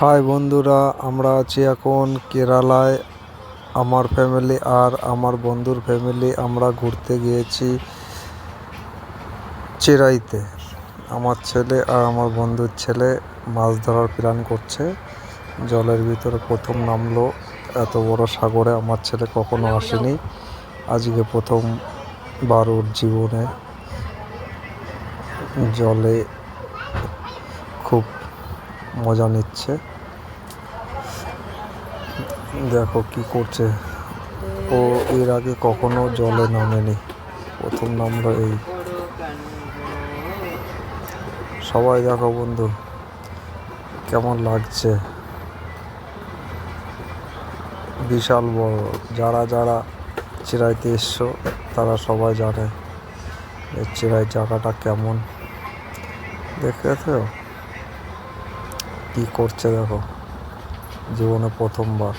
High বন্ধুরা, আমরা আছি এখন কেরালায়। আমার ফ্যামিলি আর আমার বন্ধুর ফ্যামিলি আমরা ঘুরতে গিয়েছি চেরাইতে। আমার ছেলে আর আমার বন্ধুর ছেলে মাছ ধরার প্ল্যান করছে। জলের ভিতরে প্রথম নামলো। এত বড় সাগরে আমার ছেলে কখনো আসেনি, আজকে প্রথমবার ওর জীবনে জলে খুব মজা নিচ্ছে। দেখো কি করছে ও, এর আগে কখনো জলে নামেনি, প্রথম নামলো এই। সবাই দেখো বন্ধু কেমন লাগছে, বিশাল বড়। যারা যারা চেরাইতে এসছো তারা সবাই জানে যে চেরাই জায়গাটা কেমন। দেখেছো কি করছে, দেখো জীবনে প্রথমবার।